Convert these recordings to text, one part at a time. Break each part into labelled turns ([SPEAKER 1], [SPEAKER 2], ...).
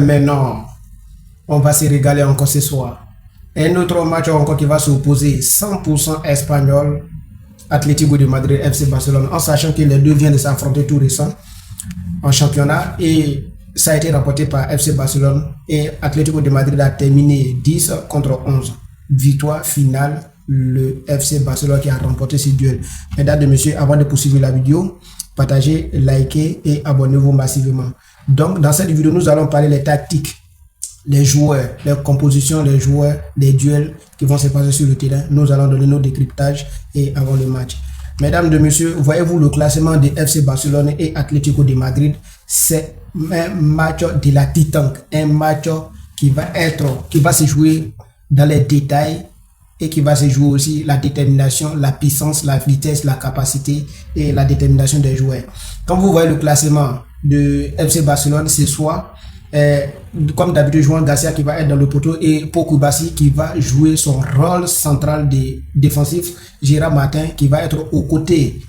[SPEAKER 1] Mais non, on va se régaler encore ce soir. Un autre match encore qui va s'opposer 100% espagnol, Atlético de Madrid, FC Barcelone, en sachant que les deux viennent de s'affronter tout récent en championnat et ça a été remporté par FC Barcelone et Atlético de Madrid a terminé 10 contre 11. Victoire finale, le FC Barcelone qui a remporté ce duel. Mesdames et messieurs, avant de poursuivre la vidéo, partagez, likez et abonnez-vous massivement. Donc, dans cette vidéo, nous allons parler des tactiques, les joueurs, les compositions, les joueurs, des duels qui vont se passer sur le terrain. Nous allons donner nos décryptages et avant le match. Mesdames et messieurs, voyez-vous le classement de FC Barcelone et Atlético de Madrid? C'est un match de la titanque, un match qui va se jouer dans les détails et qui va se jouer aussi la détermination, la puissance, la vitesse, la capacité et la détermination des joueurs. Quand vous voyez le classement de FC Barcelone ce soir, comme d'habitude, Joan Garcia qui va être dans le poteau et Pau Kubasi qui va jouer son rôle central défensif, Gérard Martin qui va être aux côtés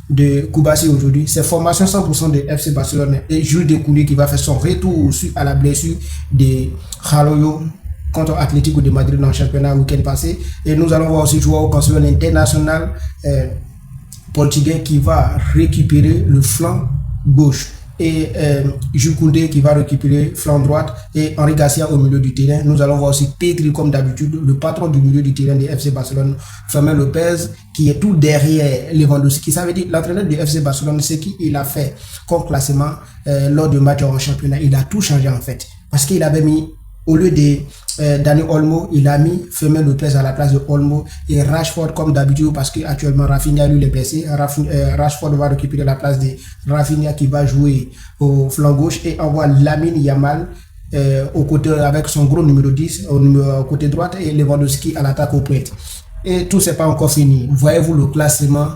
[SPEAKER 1] de Kubasi aujourd'hui. C'est formation 100% de FC Barcelone et Jules Decouli qui va faire son retour à la blessure de Jaloyo contre Atlético de Madrid dans le championnat week-end passé. Et nous allons voir aussi João Cancelo, l'international portugais qui va récupérer le flanc gauche. Et Jules Koundé qui va récupérer flanc droite et Henri Garcia au milieu du terrain. Nous allons voir aussi Pedri comme d'habitude, le patron du milieu du terrain de FC Barcelone, Fermin Lopez qui est tout derrière Lewandowski. Ça veut dire l'entraîneur de FC Barcelone, ce qu'il a fait comme classement lors du match en championnat. Il a tout changé en fait parce qu'il avait mis au lieu de Dani Olmo, il a mis Fermin Lopez à la place de Olmo et Rashford comme d'habitude parce que actuellement Rafinha lui est blessé. Rashford va récupérer la place de Rafinha qui va jouer au flanc gauche et envoie Lamine Yamal au côté avec son gros numéro 10 au côté droite et Lewandowski à l'attaque au pointe. Et tout c'est pas encore fini. Voyez-vous le classement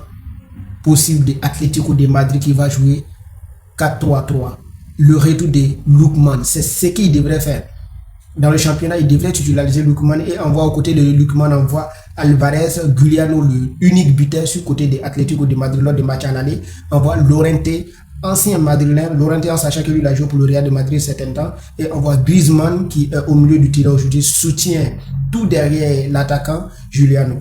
[SPEAKER 1] possible de Atlético de Madrid qui va jouer 4-3-3. Le retour de Lookman, c'est ce qu'il devrait faire. Dans le championnat, il devrait titulariser Lookman et envoie aux côtés de Lookman, envoie Alvarez, Giuliano, le unique buteur sur côté de Atlético de Madrid lors des matchs à l'aller, envoie Llorente, ancien madrilène, Llorente en sachant que lui il a joué pour le Real de Madrid certains temps, et envoie Griezmann qui est au milieu du terrain aujourd'hui, soutient tout derrière l'attaquant Giuliano.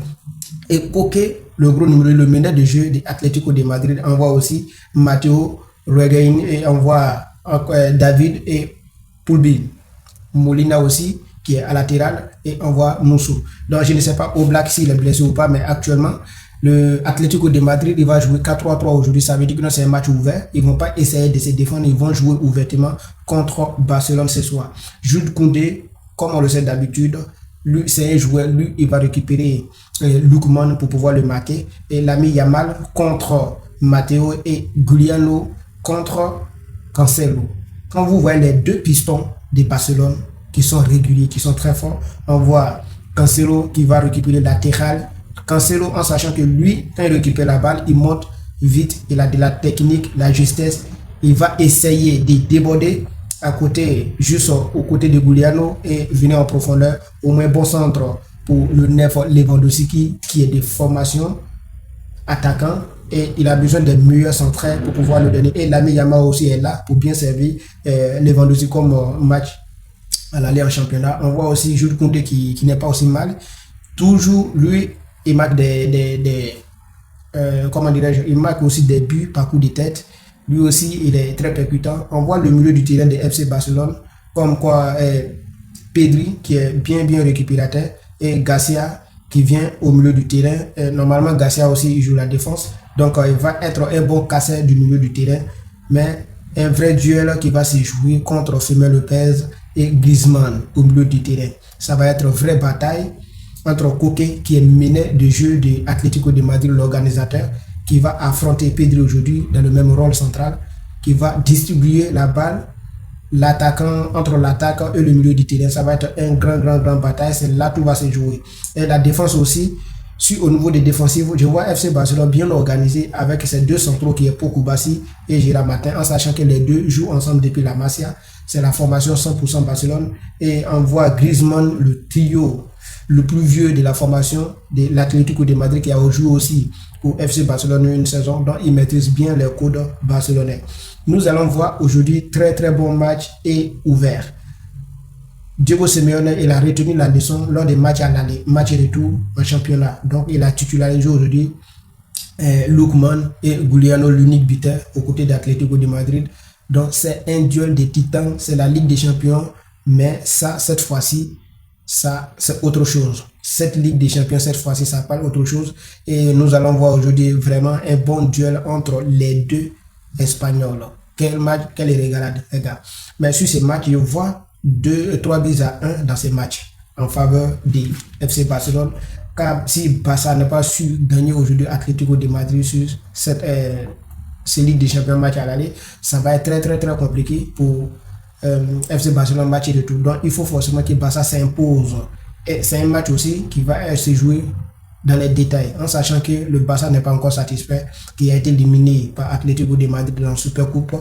[SPEAKER 1] Et Koke, le gros numéro, le meneur de jeu de Atlético de Madrid, envoie aussi Matteo Reguein et envoie David et Poulbin. Molina aussi qui est à latéral et on voit Moussou. Donc je ne sais pas au Black s'il est blessé ou pas, mais actuellement le Atlético de Madrid il va jouer 4-3-3 aujourd'hui. Ça veut dire que c'est un match ouvert. Ils vont pas essayer de se défendre, ils vont jouer ouvertement contre Barcelone ce soir. Jules Koundé, comme on le sait d'habitude, lui c'est un joueur, lui il va récupérer Lookman pour pouvoir le marquer et l'ami Yamal contre Matteo et Giuliano contre Cancelo. Quand vous voyez les deux pistons de Barcelone qui sont réguliers, qui sont très forts, on voit Cancelo qui va récupérer latéral. Cancelo en sachant que lui, quand il récupère la balle, il monte vite, il a de la technique, la justesse, il va essayer de déborder à côté, juste au côté de Giuliano et venir en profondeur, au moins bon centre pour le neuf Lewandowski qui est de formation attaquant et il a besoin de meilleurs centrales pour pouvoir le donner. Et l'ami Yamal aussi est là pour bien servir Lewandowski comme match à l'aller en championnat. On voit aussi Jules Koundé qui n'est pas aussi mal. Toujours, lui, il marque comment dirais-je, il marque aussi des buts par coup de tête. Lui aussi, il est très percutant. On voit le milieu du terrain de FC Barcelone, comme quoi Pedri qui est bien récupérateur et Garcia qui vient au milieu du terrain. Normalement, Garcia aussi il joue la défense. Donc, il va être un bon casseur du milieu du terrain. Mais un vrai duel qui va se jouer contre Fermin Lopez et Griezmann au milieu du terrain. Ça va être une vraie bataille entre Koke, qui est meneur de jeu de Atlético de Madrid, l'organisateur, qui va affronter Pedri aujourd'hui dans le même rôle central, qui va distribuer la balle, l'attaquant entre l'attaque et le milieu du terrain. Ça va être un grand bataille. C'est là tout va se jouer. Et la défense aussi. Au niveau des défensifs, je vois FC Barcelone bien organisé avec ces deux centraux qui est Pau Kubasi et Gérard Martin, en sachant que les deux jouent ensemble depuis la Masia. C'est la formation 100% Barcelone. Et on voit Griezmann, le trio le plus vieux de la formation de l'Atlético de Madrid qui a joué aussi au FC Barcelone une saison, donc il maîtrise bien les codes barcelonais. Nous allons voir aujourd'hui très bon match et ouvert. Diego Simeone, il a retenu la leçon lors des matchs à l'aller, match retour en championnat. Donc, il a titularisé aujourd'hui Lookman et Giuliano, l'unique buteur, aux côtés d'Atlético de Madrid. Donc, c'est un duel des titans, c'est la Ligue des Champions, mais ça, cette fois-ci, ça, c'est autre chose. Cette Ligue des Champions, cette fois-ci, ça parle autre chose. Et nous allons voir aujourd'hui vraiment un bon duel entre les deux Espagnols. Quel match, quelle régalade, les gars. Mais sur ces matchs, je vois 3 buts à 1 dans ces matchs en faveur du FC Barcelone. Car si Barça n'a pas su gagner aujourd'hui Atlético de Madrid sur cette Ligue des Champions match à l'aller, ça va être très compliqué pour FC Barcelone match de tout. Donc il faut forcément que Barça s'impose. Et c'est un match aussi qui va se jouer dans les détails, en sachant que le Barça n'est pas encore satisfait, qui a été éliminé par Atlético de Madrid dans la Super Coupe,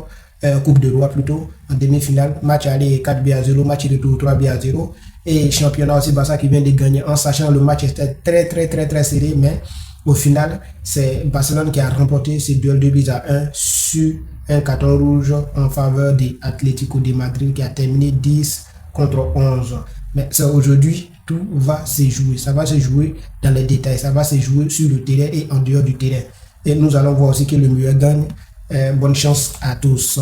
[SPEAKER 1] Coupe de Roi plutôt, en demi-finale. Match aller 4 buts à 0, match retour 3 buts à 0. Et championnat aussi, Barça qui vient de gagner, en sachant que le match était très serré, mais au final, c'est Barcelone qui a remporté ce duel de buts à 1 sur un carton rouge en faveur de Atlético de Madrid qui a terminé 10 contre 11. Mais c'est aujourd'hui, tout va se jouer. Ça va se jouer dans les détails, ça va se jouer sur le terrain et en dehors du terrain. Et nous allons voir aussi que le meilleur gagne. Bonne chance à tous.